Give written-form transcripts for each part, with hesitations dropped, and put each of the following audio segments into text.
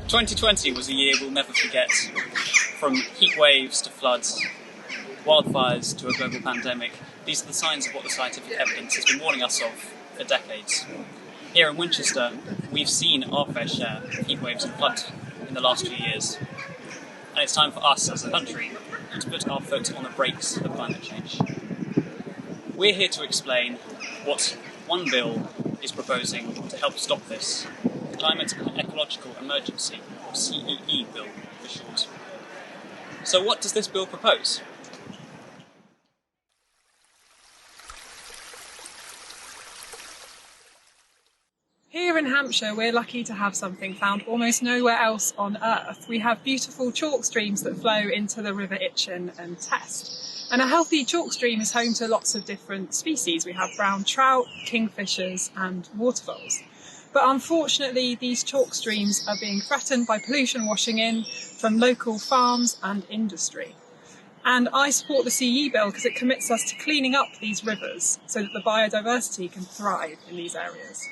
2020 was a year we'll never forget. From heat waves to floods, wildfires to a global pandemic, these are the signs of what the scientific evidence has been warning us of for decades. Here in Winchester, we've seen our fair share of heat waves and flood in the last few years. And it's time for us as a country to put our foot on the brakes of climate change. We're here to explain what one bill is proposing to help stop this, the Climate and Ecological Emergency, or CEE Bill for short. So what does this bill propose? Here in Hampshire, we're lucky to have something found almost nowhere else on Earth. We have beautiful chalk streams that flow into the River Itchen and Test. And a healthy chalk stream is home to lots of different species. We have brown trout, kingfishers and waterfowl. But unfortunately, these chalk streams are being threatened by pollution washing in from local farms and industry. And I support the CEE Bill because it commits us to cleaning up these rivers so that the biodiversity can thrive in these areas.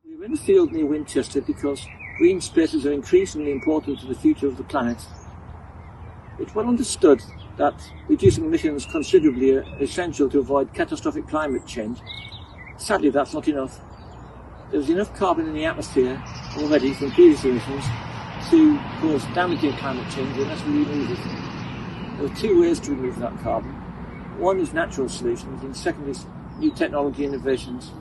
We're in a field near Winchester because green spaces are increasingly important to the future of the planet. It's well understood that reducing emissions considerably are essential to avoid catastrophic climate change. Sadly, that's not enough. There's enough carbon in the atmosphere already from previous emissions to cause damaging climate change unless we remove it. There are two ways to remove that carbon. One is natural solutions and second is new technology innovations.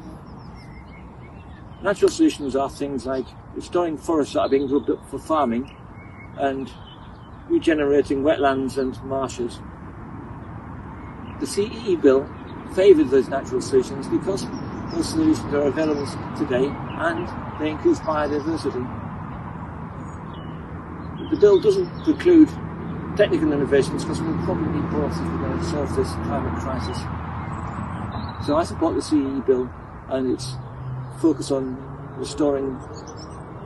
Natural solutions are things like restoring forests that are being grubbed up for farming and regenerating wetlands and marshes. The CEE Bill favours those natural solutions because those solutions are available today and they increase biodiversity. The bill doesn't preclude technical innovations because we'll probably need both if we're going to solve this climate crisis. So I support the CEE Bill and its focus on restoring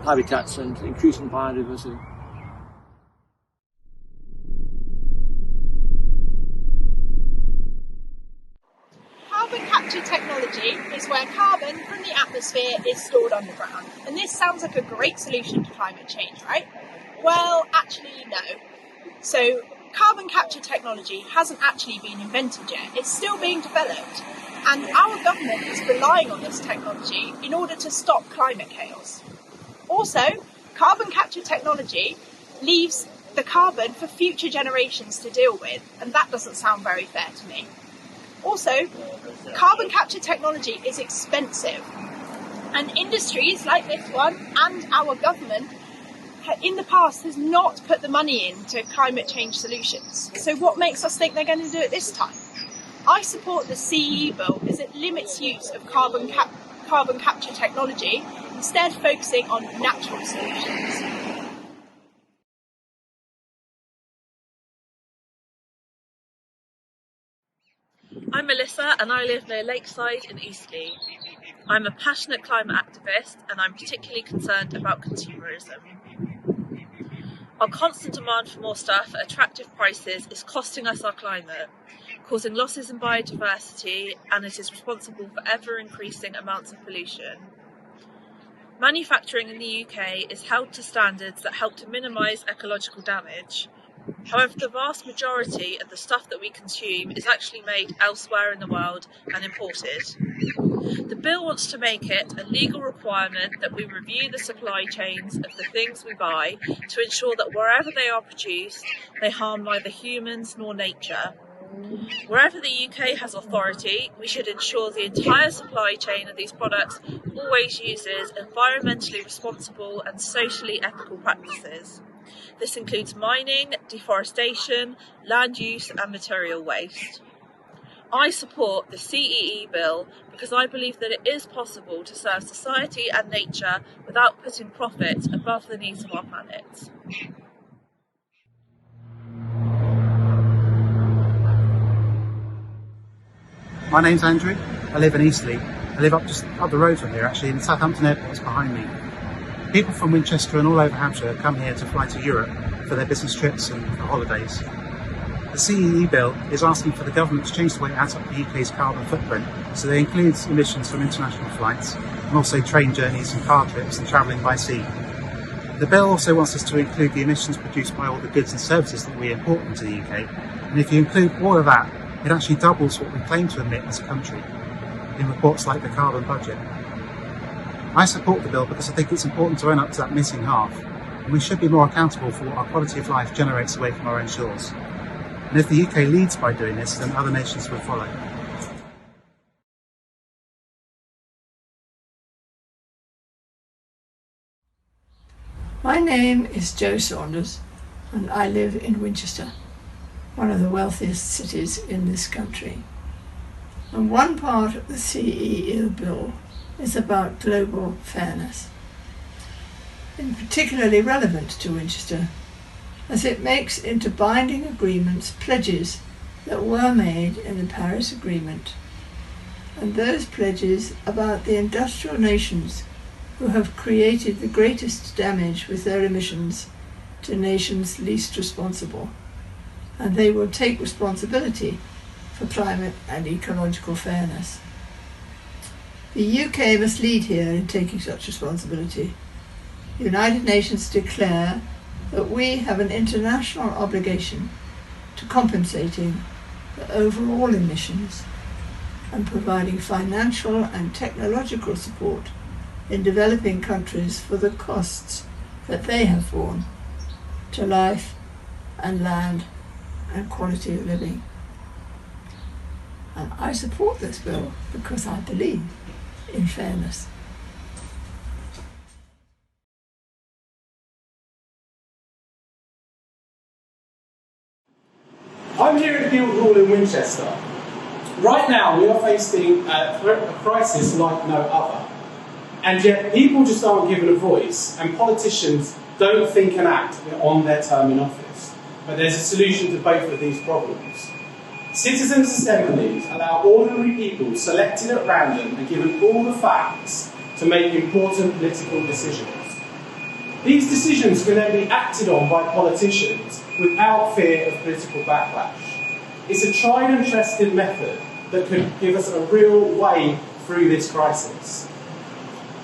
habitats and increasing biodiversity. Carbon capture technology is where carbon from the atmosphere is stored underground. And this sounds like a great solution to climate change, right? Well, actually no. So carbon capture technology hasn't actually been invented yet. It's still being developed. And our government is relying on this technology in order to stop climate chaos. Also, carbon capture technology leaves the carbon for future generations to deal with, and that doesn't sound very fair to me. Also, carbon capture technology is expensive, and industries like this one and our government in the past has not put the money into climate change solutions. So what makes us think they're going to do it this time? I support the CEE Bill because it limits use of carbon capture technology, instead focusing on natural solutions. I'm Melissa and I live near Lakeside in Eastleigh. I'm a passionate climate activist and I'm particularly concerned about consumerism. Our constant demand for more stuff at attractive prices is costing us our climate, causing losses in biodiversity, and it is responsible for ever-increasing amounts of pollution. Manufacturing in the UK is held to standards that help to minimise ecological damage. However, the vast majority of the stuff that we consume is actually made elsewhere in the world and imported. The bill wants to make it a legal requirement that we review the supply chains of the things we buy to ensure that wherever they are produced, they harm neither humans nor nature. Wherever the UK has authority, we should ensure the entire supply chain of these products always uses environmentally responsible and socially ethical practices. This includes mining, deforestation, land use and material waste. I support the CEE Bill because I believe that it is possible to serve society and nature without putting profit above the needs of our planet. My name's Andrew. I live in Eastleigh. I live just up the road from here, actually, and Southampton Airport is behind me. People from Winchester and all over Hampshire come here to fly to Europe for their business trips and for holidays. The The CEE Bill is asking for the government to change the way it adds up the UK's carbon footprint, so they include emissions from international flights and also train journeys and car trips and travelling by sea. The bill also wants us to include the emissions produced by all the goods and services that we import into the UK, and if you include all of that, it actually doubles what we claim to emit as a country in reports like the Carbon Budget. I support the bill because I think it's important to own up to that missing half, and we should be more accountable for what our quality of life generates away from our own shores. And if the UK leads by doing this, then other nations will follow. My name is Jo Saunders and I live in Winchester, one of the wealthiest cities in this country. And one part of the CEE Bill is about global fairness, and particularly relevant to Winchester, as it makes into binding agreements pledges that were made in the Paris Agreement, and those pledges about the industrial nations who have created the greatest damage with their emissions to nations least responsible, and they will take responsibility for climate and ecological fairness. The UK must lead here in taking such responsibility. The United Nations declare that we have an international obligation to compensating for overall emissions and providing financial and technological support in developing countries for the costs that they have borne to life and land and quality of living. And I support this bill because I believe in fairness. I'm here at the Guildhall in Winchester. Right now we are facing a crisis like no other. And yet people just aren't given a voice, and politicians don't think and act on their term in office. But there's a solution to both of these problems. Citizens' assemblies allow ordinary people selected at random and given all the facts to make important political decisions. These decisions can then be acted on by politicians without fear of political backlash. It's a tried and trusted method that could give us a real way through this crisis.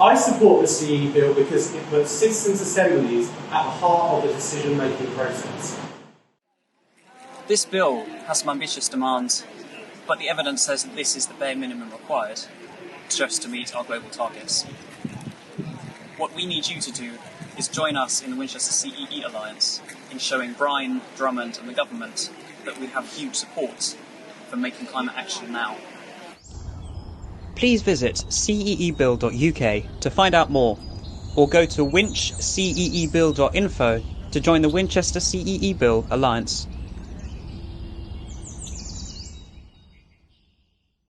I support the CEE Bill because it puts citizens' assemblies at the heart of the decision-making process. This bill has some ambitious demands, but the evidence says that this is the bare minimum required just to meet our global targets. What we need you to do is join us in the Winchester CEE Alliance in showing Brian, Drummond and the government that we have huge support for making climate action now. Please visit ceebill.uk to find out more, or go to winchceebill.info to join the Winchester CEE Bill Alliance.